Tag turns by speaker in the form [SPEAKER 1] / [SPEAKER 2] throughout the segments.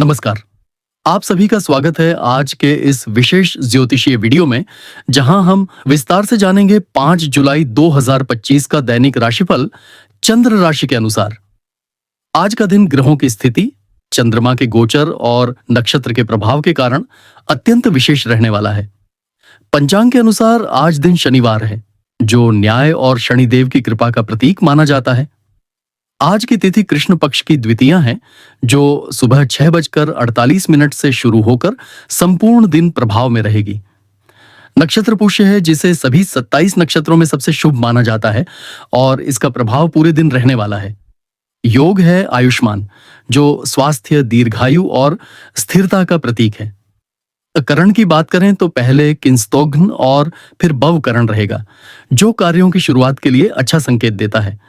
[SPEAKER 1] नमस्कार। आप सभी का स्वागत है आज के इस विशेष ज्योतिषीय वीडियो में, जहां हम विस्तार से जानेंगे 5 जुलाई 2025 का दैनिक राशिफल चंद्र राशि के अनुसार। आज का दिन ग्रहों की स्थिति, चंद्रमा के गोचर और नक्षत्र के प्रभाव के कारण अत्यंत विशेष रहने वाला है। पंचांग के अनुसार आज दिन शनिवार है, जो न्याय और शनिदेव की कृपा का प्रतीक माना जाता है। आज की तिथि कृष्ण पक्ष की द्वितीया है, जो सुबह 6:48 से शुरू होकर संपूर्ण दिन प्रभाव में रहेगी। नक्षत्र पुष्य है, जिसे सभी 27 नक्षत्रों में सबसे शुभ माना जाता है और इसका प्रभाव पूरे दिन रहने वाला है। योग है आयुष्मान, जो स्वास्थ्य, दीर्घायु और स्थिरता का प्रतीक है। करण की बात करें तो पहले किंस्तोघ्न और फिर भव करण रहेगा, जो कार्यों की शुरुआत के लिए अच्छा संकेत देता है।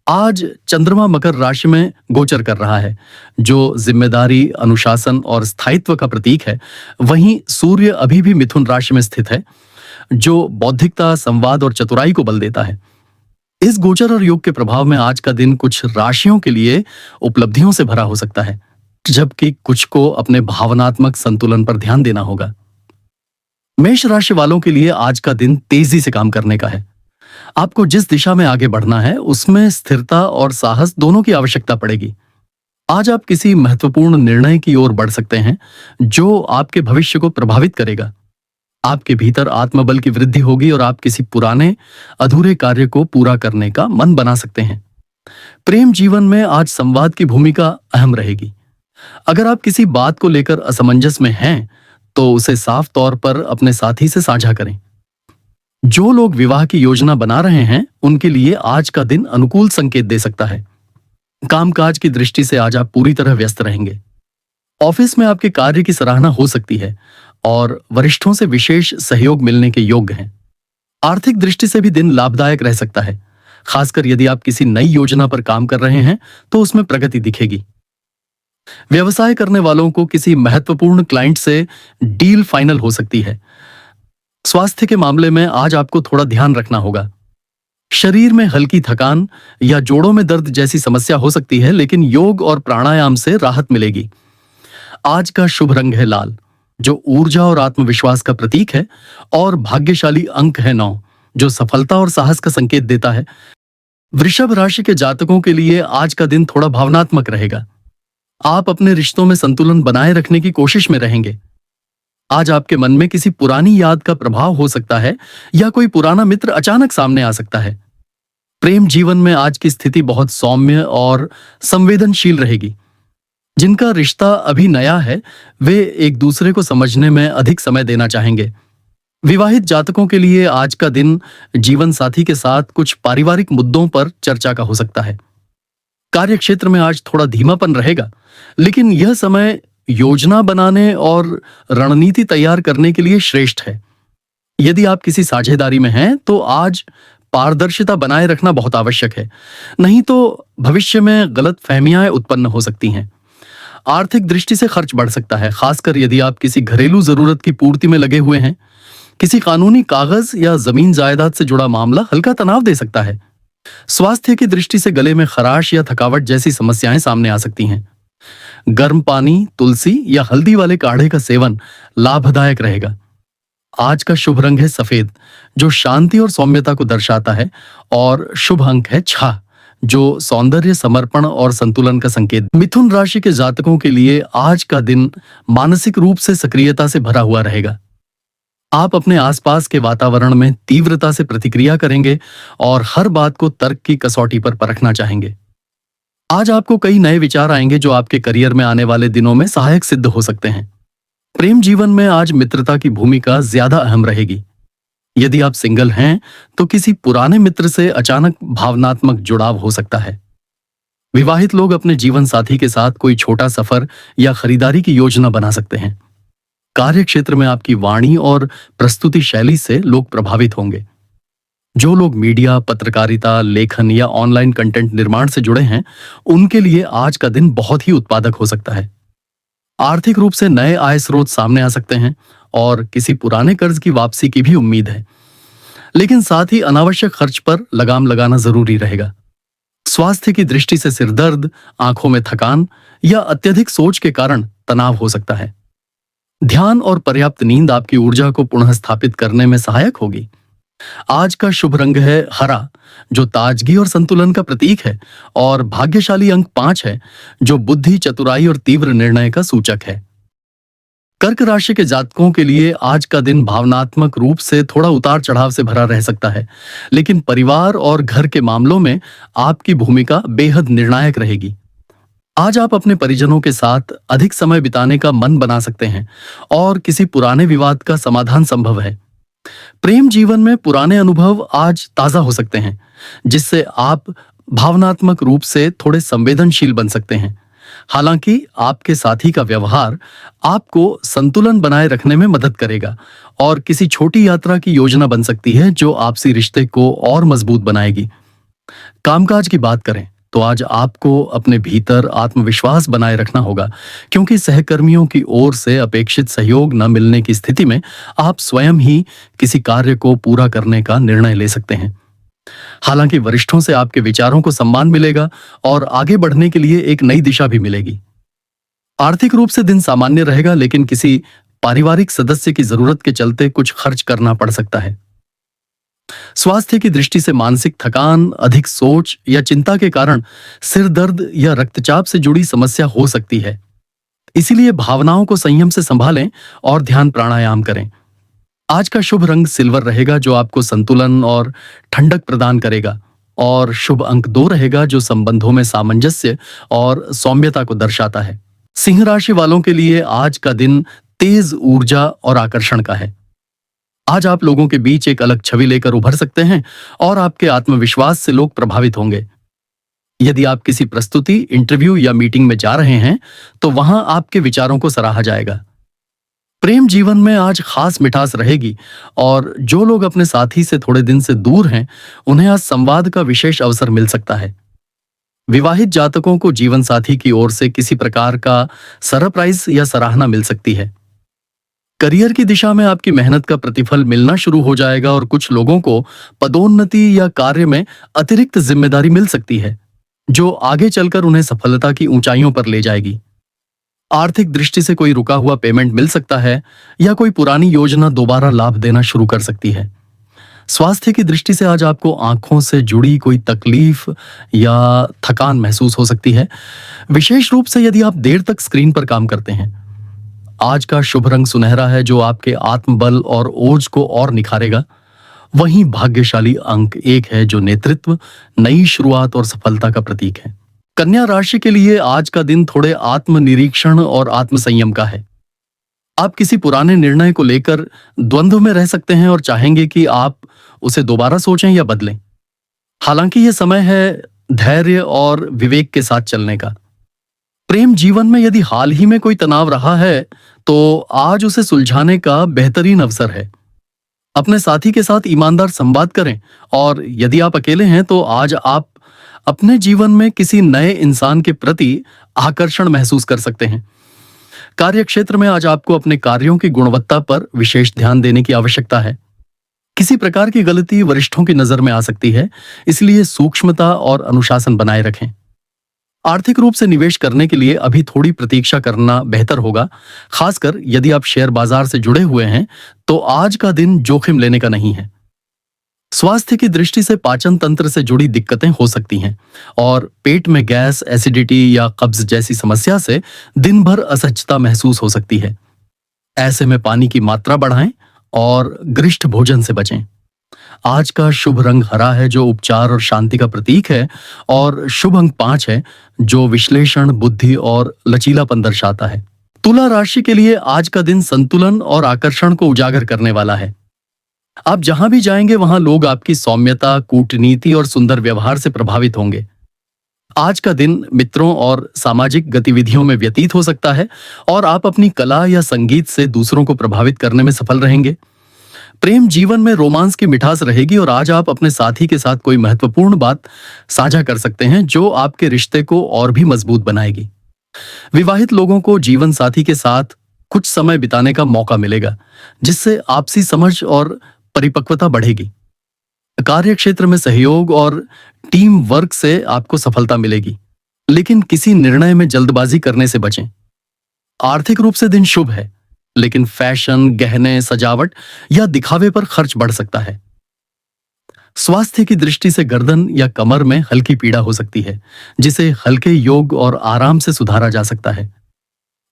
[SPEAKER 1] आज चंद्रमा मकर राशि में गोचर कर रहा है, जो जिम्मेदारी, अनुशासन और स्थायित्व का प्रतीक है। वहीं सूर्य अभी भी मिथुन राशि में स्थित है, जो बौद्धिकता, संवाद और चतुराई को बल देता है। इस गोचर और योग के प्रभाव में आज का दिन कुछ राशियों के लिए उपलब्धियों से भरा हो सकता है, जबकि कुछ को अपने भावनात्मक संतुलन पर ध्यान देना होगा। मेष राशि वालों के लिए आज का दिन तेजी से काम करने का है। आपको जिस दिशा में आगे बढ़ना है, उसमें स्थिरता और साहस दोनों की आवश्यकता पड़ेगी। आज आप किसी महत्वपूर्ण निर्णय की ओर बढ़ सकते हैं, जो आपके भविष्य को प्रभावित करेगा। आपके भीतर आत्मबल की वृद्धि होगी और आप किसी पुराने अधूरे कार्य को पूरा करने का मन बना सकते हैं। प्रेम जीवन में आज संवाद की भूमिका अहम रहेगी। अगर आप किसी बात को लेकर असमंजस में हैं, तो उसे साफ तौर पर अपने साथी से साझा करें। जो लोग विवाह की योजना बना रहे हैं, उनके लिए आज का दिन अनुकूल संकेत दे सकता है। कामकाज की दृष्टि से आज आप पूरी तरह व्यस्त रहेंगे। ऑफिस में आपके कार्य की सराहना हो सकती है और वरिष्ठों से विशेष सहयोग मिलने के योग्य हैं। आर्थिक दृष्टि से भी दिन लाभदायक रह सकता है, खासकर यदि आप किसी नई योजना पर काम कर रहे हैं तो उसमें प्रगति दिखेगी। व्यवसाय करने वालों को किसी महत्वपूर्ण क्लाइंट से डील फाइनल हो सकती है। स्वास्थ्य के मामले में आज आपको थोड़ा ध्यान रखना होगा। शरीर में हल्की थकान या जोड़ों में दर्द जैसी समस्या हो सकती है, लेकिन योग और प्राणायाम से राहत मिलेगी। आज का शुभ रंग है लाल, जो ऊर्जा और आत्मविश्वास का प्रतीक है, और भाग्यशाली अंक है 9, जो सफलता और साहस का संकेत देता है। वृषभ राशि के जातकों के लिए आज का दिन थोड़ा भावनात्मक रहेगा। आप अपने रिश्तों में संतुलन बनाए रखने की कोशिश में रहेंगे। आज आपके मन में किसी पुरानी याद का प्रभाव हो सकता है या कोई पुराना मित्र अचानक सामने आ सकता है। प्रेम जीवन में आज की स्थिति बहुत सौम्य और संवेदनशील रहेगी। जिनका रिश्ता अभी नया है, वे एक दूसरे को समझने में अधिक समय देना चाहेंगे। विवाहित जातकों के लिए आज का दिन जीवन साथी के साथ कुछ पारिवारिक मुद्दों पर चर्चा का हो सकता है। कार्य क्षेत्र में आज थोड़ा धीमापन रहेगा, लेकिन यह समय योजना बनाने और रणनीति तैयार करने के लिए श्रेष्ठ है। यदि आप किसी साझेदारी में हैं, तो आज पारदर्शिता बनाए रखना बहुत आवश्यक है, नहीं तो भविष्य में गलत फहमियां उत्पन्न हो सकती हैं। आर्थिक दृष्टि से खर्च बढ़ सकता है, खासकर यदि आप किसी घरेलू जरूरत की पूर्ति में लगे हुए हैं। किसी कानूनी कागज या जमीन जायदाद से जुड़ा मामला हल्का तनाव दे सकता है। स्वास्थ्य की दृष्टि से गले में खराश या थकावट जैसी समस्याएं सामने आ सकती हैं। गर्म पानी, तुलसी या हल्दी वाले काढ़े का सेवन लाभदायक रहेगा। आज का शुभ रंग है सफेद, जो शांति और सौम्यता को दर्शाता है, और शुभ अंक है 6, जो सौंदर्य, समर्पण और संतुलन का संकेत। मिथुन राशि के जातकों के लिए आज का दिन मानसिक रूप से सक्रियता से भरा हुआ रहेगा। आप अपने आसपास के वातावरण में तीव्रता से प्रतिक्रिया करेंगे और हर बात को तर्क की कसौटी पर परखना चाहेंगे। आज आपको कई नए विचार आएंगे, जो आपके करियर में आने वाले दिनों में सहायक सिद्ध हो सकते हैं। प्रेम जीवन में आज मित्रता की भूमिका ज्यादा अहम रहेगी। यदि आप सिंगल हैं, तो किसी पुराने मित्र से अचानक भावनात्मक जुड़ाव हो सकता है। विवाहित लोग अपने जीवन साथी के साथ कोई छोटा सफर या खरीदारी की योजना बना सकते हैं। कार्य क्षेत्र में आपकी वाणी और प्रस्तुति शैली से लोग प्रभावित होंगे। जो लोग मीडिया, पत्रकारिता, लेखन या ऑनलाइन कंटेंट निर्माण से जुड़े हैं, उनके लिए आज का दिन बहुत ही उत्पादक हो सकता है। आर्थिक रूप से नए आय स्रोत सामने आ सकते हैं और किसी पुराने कर्ज की वापसी की भी उम्मीद है। लेकिन साथ ही अनावश्यक खर्च पर लगाम लगाना जरूरी रहेगा। स्वास्थ्य की दृष्टि से सिरदर्द, आंखों में थकान या अत्यधिक सोच के कारण तनाव हो सकता है। ध्यान और पर्याप्त नींद आपकी ऊर्जा को पुनः स्थापित करने में सहायक होगी। आज का शुभ रंग है हरा, जो ताजगी और संतुलन का प्रतीक है, और भाग्यशाली अंक 5 है, जो बुद्धि, चतुराई और तीव्र निर्णय का सूचक है। कर्क राशि के जातकों के लिए आज का दिन भावनात्मक रूप से थोड़ा उतार चढ़ाव से भरा रह सकता है, लेकिन परिवार और घर के मामलों में आपकी भूमिका बेहद निर्णायक रहेगी। आज आप अपने परिजनों के साथ अधिक समय बिताने का मन बना सकते हैं और किसी पुराने विवाद का समाधान संभव है। प्रेम जीवन में पुराने अनुभव आज ताजा हो सकते हैं, जिससे आप भावनात्मक रूप से थोड़े संवेदनशील बन सकते हैं। हालांकि आपके साथी का व्यवहार आपको संतुलन बनाए रखने में मदद करेगा और किसी छोटी यात्रा की योजना बन सकती है जो आपसी रिश्ते को और मजबूत बनाएगी। कामकाज की बात करें तो आज आपको अपने भीतर आत्मविश्वास बनाए रखना होगा, क्योंकि सहकर्मियों की ओर से अपेक्षित सहयोग न मिलने की स्थिति में आप स्वयं ही किसी कार्य को पूरा करने का निर्णय ले सकते हैं। हालांकि वरिष्ठों से आपके विचारों को सम्मान मिलेगा और आगे बढ़ने के लिए एक नई दिशा भी मिलेगी। आर्थिक रूप से दिन सामान्य रहेगा, लेकिन किसी पारिवारिक सदस्य की जरूरत के चलते कुछ खर्च करना पड़ सकता है। स्वास्थ्य की दृष्टि से मानसिक थकान, अधिक सोच या चिंता के कारण सिर दर्द या रक्तचाप से जुड़ी समस्या हो सकती है। इसीलिए भावनाओं को संयम से संभालें और ध्यान प्राणायाम करें। आज का शुभ रंग सिल्वर रहेगा, जो आपको संतुलन और ठंडक प्रदान करेगा, और शुभ अंक 2 रहेगा, जो संबंधों में सामंजस्य और सौम्यता को दर्शाता है। सिंह राशि वालों के लिए आज का दिन तेज ऊर्जा और आकर्षण का है। आज आप लोगों के बीच एक अलग छवि लेकर उभर सकते हैं और आपके आत्मविश्वास से लोग प्रभावित होंगे। यदि आप किसी प्रस्तुति, इंटरव्यू या मीटिंग में जा रहे हैं तो वहां आपके विचारों को सराहा जाएगा। प्रेम जीवन में आज खास मिठास रहेगी, और जो लोग अपने साथी से थोड़े दिन से दूर हैं उन्हें आज संवाद का विशेष अवसर मिल सकता है। विवाहित जातकों को जीवन साथी की ओर से किसी प्रकार का सरप्राइज या सराहना मिल सकती है। करियर की दिशा में आपकी मेहनत का प्रतिफल मिलना शुरू हो जाएगा और कुछ लोगों को पदोन्नति या कार्य में अतिरिक्त जिम्मेदारी मिल सकती है, जो आगे चलकर उन्हें सफलता की ऊंचाइयों पर ले जाएगी। आर्थिक दृष्टि से कोई रुका हुआ पेमेंट मिल सकता है या कोई पुरानी योजना दोबारा लाभ देना शुरू कर सकती है। स्वास्थ्य की दृष्टि से आज आपको आंखों से जुड़ी कोई तकलीफ या थकान महसूस हो सकती है, विशेष रूप से यदि आप देर तक स्क्रीन पर काम करते हैं। आज का शुभ रंग सुनहरा है, जो आपके आत्मबल और ओज को और निखारेगा। वहीं भाग्यशाली अंक 1 है, जो नेतृत्व, नई शुरुआत और सफलता का प्रतीक है। कन्या राशि के लिए आज का दिन थोड़े आत्मनिरीक्षण और आत्मसंयम का है। आप किसी पुराने निर्णय को लेकर द्वंद्व में रह सकते हैं और चाहेंगे कि आप उसे दोबारा सोचें या बदलें। हालांकि यह समय है धैर्य और विवेक के साथ चलने का। प्रेम जीवन में यदि हाल ही में कोई तनाव रहा है तो आज उसे सुलझाने का बेहतरीन अवसर है। अपने साथी के साथ ईमानदार संवाद करें, और यदि आप अकेले हैं तो आज आप अपने जीवन में किसी नए इंसान के प्रति आकर्षण महसूस कर सकते हैं। कार्य क्षेत्र में आज आपको अपने कार्यों की गुणवत्ता पर विशेष ध्यान देने की आवश्यकता है। किसी प्रकार की गलती वरिष्ठों की नजर में आ सकती है, इसलिए सूक्ष्मता और अनुशासन बनाए रखें। आर्थिक रूप से निवेश करने के लिए अभी थोड़ी प्रतीक्षा करना बेहतर होगा, खासकर यदि आप शेयर बाजार से जुड़े हुए हैं तो आज का दिन जोखिम लेने का नहीं है। स्वास्थ्य की दृष्टि से पाचन तंत्र से जुड़ी दिक्कतें हो सकती हैं, और पेट में गैस, एसिडिटी या कब्ज जैसी समस्या से दिन भर असहजता महसूस हो सकती है। ऐसे में पानी की मात्रा बढ़ाएं और गरिष्ठ भोजन से बचें। आज का शुभ रंग हरा है, जो उपचार और शांति का प्रतीक है, और शुभ अंक 5 है, जो विश्लेषण, बुद्धि और लचीलापन दर्शाता है। तुला राशि के लिए आज का दिन संतुलन और आकर्षण को उजागर करने वाला है। आप जहां भी जाएंगे वहां लोग आपकी सौम्यता, कूटनीति और सुंदर व्यवहार से प्रभावित होंगे। आज का दिन मित्रों और सामाजिक गतिविधियों में व्यतीत हो सकता है, और आप अपनी कला या संगीत से दूसरों को प्रभावित करने में सफल रहेंगे। प्रेम जीवन में रोमांस की मिठास रहेगी, और आज आप अपने साथी के साथ कोई महत्वपूर्ण बात साझा कर सकते हैं जो आपके रिश्ते को और भी मजबूत बनाएगी। विवाहित लोगों को जीवन साथी के साथ कुछ समय बिताने का मौका मिलेगा, जिससे आपसी समझ और परिपक्वता बढ़ेगी। कार्य क्षेत्र में सहयोग और टीम वर्क से आपको सफलता मिलेगी। लेकिन किसी निर्णय में जल्दबाजी करने से बचें। आर्थिक रूप से दिन शुभ है, लेकिन फैशन, गहने, सजावट या दिखावे पर खर्च बढ़ सकता है। स्वास्थ्य की दृष्टि से गर्दन या कमर में हल्की पीड़ा हो सकती है, जिसे हल्के योग और आराम से सुधारा जा सकता है।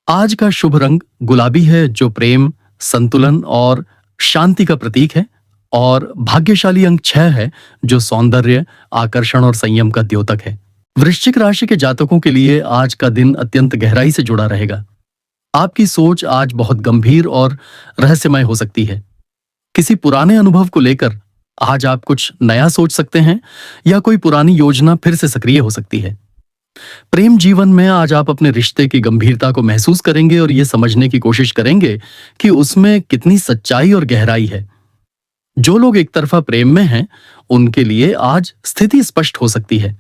[SPEAKER 1] आज का शुभ रंग गुलाबी है, जो प्रेम, संतुलन और शांति का प्रतीक है। और भाग्यशाली अंक 6 है, जो सौंदर्य, आकर्षण और संयम का द्योतक है। वृश्चिक राशि के जातकों के लिए आज का दिन अत्यंत गहराई से जुड़ा रहेगा। आपकी सोच आज बहुत गंभीर और रहस्यमय हो सकती है। किसी पुराने अनुभव को लेकर आज आप कुछ नया सोच सकते हैं, या कोई पुरानी योजना फिर से सक्रिय हो सकती है। प्रेम जीवन में आज आप अपने रिश्ते की गंभीरता को महसूस करेंगे और यह समझने की कोशिश करेंगे कि उसमें कितनी सच्चाई और गहराई है। जो लोग एक तरफा प्रेम में हैं, उनके लिए आज स्थिति स्पष्ट हो सकती है।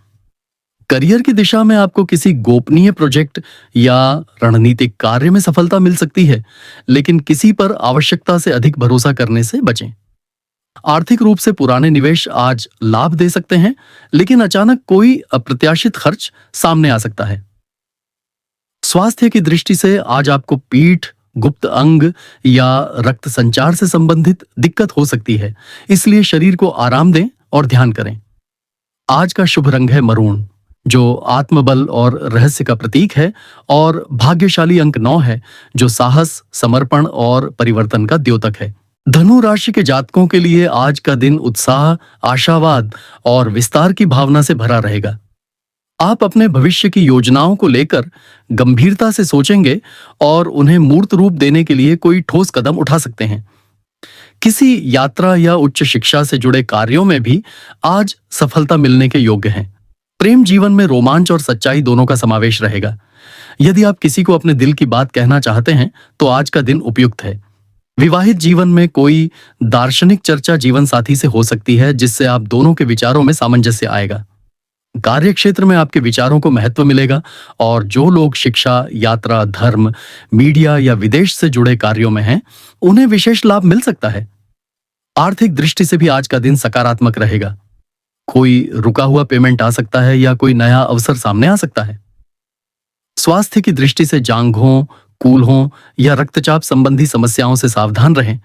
[SPEAKER 1] करियर की दिशा में आपको किसी गोपनीय प्रोजेक्ट या रणनीतिक कार्य में सफलता मिल सकती है, लेकिन किसी पर आवश्यकता से अधिक भरोसा करने से बचें। आर्थिक रूप से पुराने निवेश आज लाभ दे सकते हैं, लेकिन अचानक कोई अप्रत्याशित खर्च सामने आ सकता है। स्वास्थ्य की दृष्टि से आज आपको पीठ, गुप्त अंग या रक्त संचार से संबंधित दिक्कत हो सकती है, इसलिए शरीर को आराम दें और ध्यान करें। आज का शुभ रंग है मरून, जो आत्मबल और रहस्य का प्रतीक है। और भाग्यशाली अंक 9 है, जो साहस, समर्पण और परिवर्तन का द्योतक है। धनु राशि के जातकों के लिए आज का दिन उत्साह, आशावाद और विस्तार की भावना से भरा रहेगा। आप अपने भविष्य की योजनाओं को लेकर गंभीरता से सोचेंगे और उन्हें मूर्त रूप देने के लिए कोई ठोस कदम उठा सकते हैं। किसी यात्रा या उच्च शिक्षा से जुड़े कार्यों में भी आज सफलता मिलने के योग्य हैं। प्रेम जीवन में रोमांच और सच्चाई दोनों का समावेश रहेगा। यदि आप किसी को अपने दिल की बात कहना चाहते हैं, तो आज का दिन उपयुक्त है। विवाहित जीवन में कोई दार्शनिक चर्चा जीवन साथी से हो सकती है, जिससे आप दोनों के विचारों में सामंजस्य आएगा। कार्य क्षेत्र में आपके विचारों को महत्व मिलेगा, और जो लोग शिक्षा, यात्रा, धर्म, मीडिया या विदेश से जुड़े कार्यों में हैं, उन्हें विशेष लाभ मिल सकता है। आर्थिक दृष्टि से भी आज का दिन सकारात्मक रहेगा। कोई रुका हुआ पेमेंट आ सकता है या कोई नया अवसर सामने आ सकता है। स्वास्थ्य की दृष्टि से जांघों, कूल्हों या रक्तचाप संबंधी समस्याओं से सावधान रहें,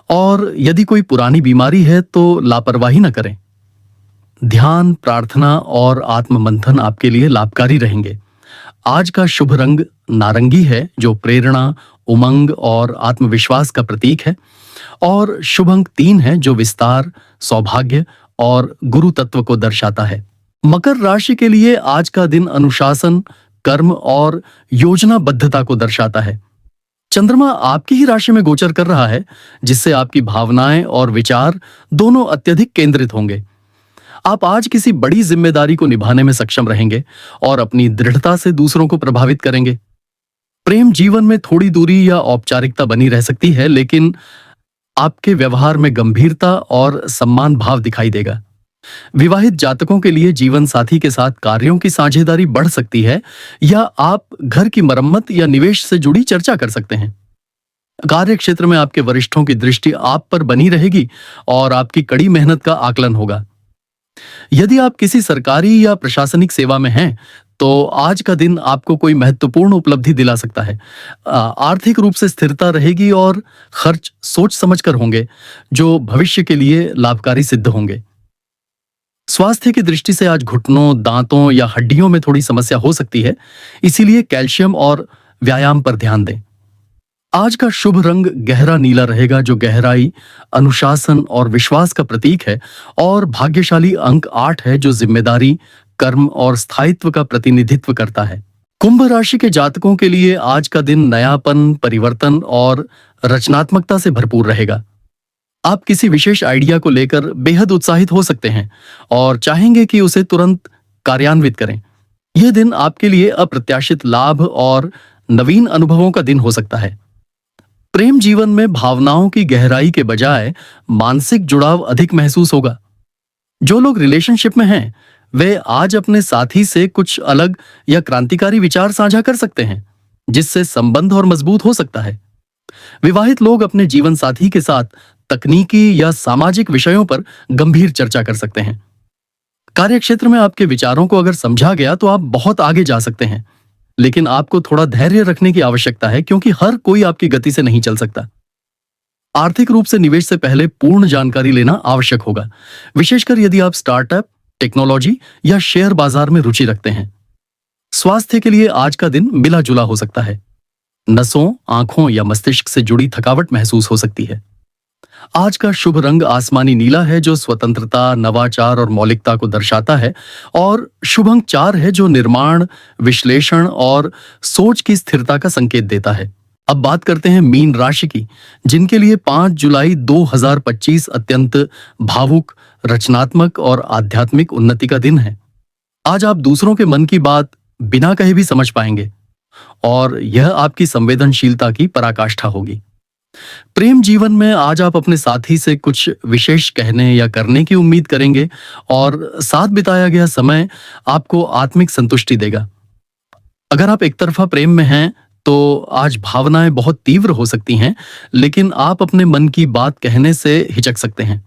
[SPEAKER 1] और यदि कोई पुरानी बीमारी है तो लापरवाही न करें। ध्यान, प्रार्थना और आत्ममंथन आपके लिए लाभकारी रहेंगे। आज का शुभ रंग नारंगी है, जो प्रेरणा, उमंग और आत्मविश्वास का प्रतीक है। और शुभ अंक 3 है, जो विस्तार, सौभाग्य और गुरु तत्व को दर्शाता है। मकर राशि के लिए आज का दिन अनुशासन, कर्म और योजनाबद्धता को दर्शाता है। चंद्रमा आपकी ही राशि में गोचर कर रहा है, जिससे आपकी भावनाएं और विचार दोनों अत्यधिक केंद्रित होंगे। आप आज किसी बड़ी जिम्मेदारी को निभाने में सक्षम रहेंगे और अपनी दृढ़ता से दूसरों को प्रभावित करेंगे। प्रेम जीवन में थोड़ी दूरी या औपचारिकता बनी रह सकती है, लेकिन आपके व्यवहार में गंभीरता और सम्मान भाव दिखाई देगा। विवाहित जातकों के लिए जीवन साथी के साथ कार्यों की साझेदारी बढ़ सकती है, या आप घर की मरम्मत या निवेश से जुड़ी चर्चा कर सकते हैं। कार्य क्षेत्र में आपके वरिष्ठों की दृष्टि आप पर बनी रहेगी और आपकी कड़ी मेहनत का आकलन होगा। यदि आप किसी सरकारी या प्रशासनिक सेवा में हैं, तो आज का दिन आपको कोई महत्वपूर्ण उपलब्धि दिला सकता है। आर्थिक रूप से स्थिरता रहेगी और खर्च सोच समझकर होंगे, जो भविष्य के लिए लाभकारी सिद्ध होंगे। स्वास्थ्य की दृष्टि से आज घुटनों, दांतों या हड्डियों में थोड़ी समस्या हो सकती है, इसीलिए कैल्शियम और व्यायाम पर ध्यान दें। आज का शुभ रंग गहरा नीला रहेगा, जो गहराई, अनुशासन और विश्वास का प्रतीक है। और भाग्यशाली अंक 8 है, जो जिम्मेदारी, कर्म और स्थायित्व का प्रतिनिधित्व करता है। कुंभ राशि के जातकों के लिए आज का दिन नयापन, परिवर्तन और रचनात्मकता से भरपूर रहेगा। आप किसी विशेष आइडिया को लेकर बेहद उत्साहित हो सकते हैं और चाहेंगे कि उसे तुरंत कार्यान्वित करें। यह दिन आपके लिए अप्रत्याशित लाभ और नवीन अनुभवों का दिन हो सकता है। प्रेम जीवन में भावनाओं की गहराई के बजाय मानसिक जुड़ाव अधिक महसूस होगा। जो लोग रिलेशनशिप में हैं, वे आज अपने साथी से कुछ अलग या क्रांतिकारी विचार साझा कर सकते हैं, जिससे संबंध और मजबूत हो सकता है। विवाहित लोग अपने जीवन साथी के साथ तकनीकी या सामाजिक विषयों पर गंभीर चर्चा कर सकते हैं। कार्य क्षेत्र में आपके विचारों को अगर समझा गया तो आप बहुत आगे जा सकते हैं, लेकिन आपको थोड़ा धैर्य रखने की आवश्यकता है क्योंकि हर कोई आपकी गति से नहीं चल सकता। आर्थिक रूप से निवेश से पहले पूर्ण जानकारी लेना आवश्यक होगा, विशेषकर यदि आप स्टार्टअप, टेक्नोलॉजी या शेयर बाजार में रुचि रखते हैं। स्वास्थ्य के लिए आज का दिन मिला जुला हो सकता है। नसों, आंखों या मस्तिष्क से जुड़ी थकावट महसूस हो सकती है। आज का शुभ रंग आसमानी नीला है जो स्वतंत्रता, नवाचार और मौलिकता को दर्शाता है, और शुभ अंक 4 है जो निर्माण, विश्लेषण और सोच की स्थिरता का संकेत देता है। अब बात करते हैं मीन राशि की, जिनके लिए 5 जुलाई 2025 अत्यंत भावुक, रचनात्मक और आध्यात्मिक उन्नति का दिन है। आज आप दूसरों के मन की बात बिना कहे भी समझ पाएंगे और यह आपकी संवेदनशीलता की पराकाष्ठा होगी। प्रेम जीवन में आज आप अपने साथी से कुछ विशेष कहने या करने की उम्मीद करेंगे और साथ बिताया गया समय आपको आत्मिक संतुष्टि देगा। अगर आप एक तरफा प्रेम में हैं तो आज भावनाएं बहुत तीव्र हो सकती हैं, लेकिन आप अपने मन की बात कहने से हिचक सकते हैं।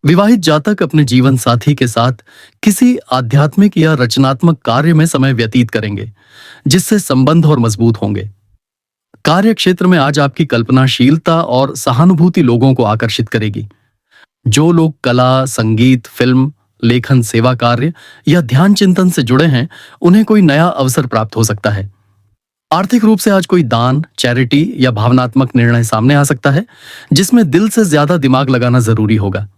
[SPEAKER 1] विवाहित जातक अपने जीवन साथी के साथ किसी आध्यात्मिक या रचनात्मक कार्य में समय व्यतीत करेंगे, जिससे संबंध और मजबूत होंगे। कार्य क्षेत्र में आज आपकी कल्पनाशीलता और सहानुभूति लोगों को आकर्षित करेगी। जो लोग कला, संगीत, फिल्म, लेखन, सेवा कार्य या ध्यान चिंतन से जुड़े हैं, उन्हें कोई नया अवसर प्राप्त हो सकता है। आर्थिक रूप से आज कोई दान, चैरिटी या भावनात्मक निर्णय सामने आ सकता है, जिसमें दिल से ज्यादा दिमाग लगाना जरूरी होगा।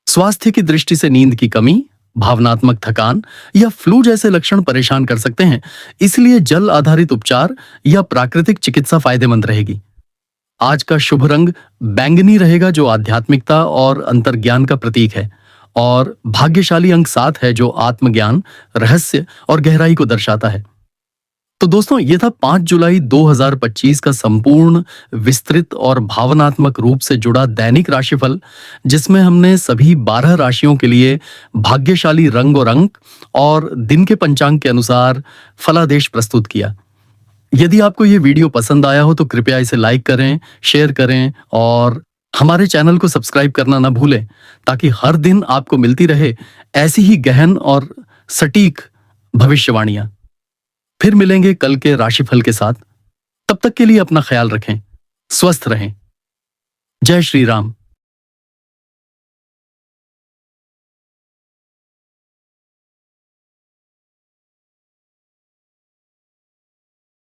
[SPEAKER 1] स्वास्थ्य की दृष्टि से नींद की कमी, भावनात्मक थकान या फ्लू जैसे लक्षण परेशान कर सकते हैं, इसलिए जल आधारित उपचार या प्राकृतिक चिकित्सा फायदेमंद रहेगी। आज का शुभ रंग बैंगनी रहेगा जो आध्यात्मिकता और अंतर्ज्ञान का प्रतीक है, और भाग्यशाली अंक 7 है जो आत्मज्ञान, रहस्य और गहराई को दर्शाता है। तो दोस्तों, ये था 5 जुलाई 2025 का संपूर्ण, विस्तृत और भावनात्मक रूप से जुड़ा दैनिक राशिफल, जिसमें हमने सभी 12 राशियों के लिए भाग्यशाली रंग और अंक और दिन के पंचांग के अनुसार फलादेश प्रस्तुत किया। यदि आपको ये वीडियो पसंद आया हो तो कृपया इसे लाइक करें, शेयर करें और हमारे चैनल को सब्सक्राइब करना ना भूलें, ताकि हर दिन आपको मिलती रहे ऐसी ही गहन और सटीक भविष्यवाणियां। फिर मिलेंगे कल के राशिफल के साथ। तब तक के लिए अपना ख्याल रखें, स्वस्थ रहें। जय श्री राम।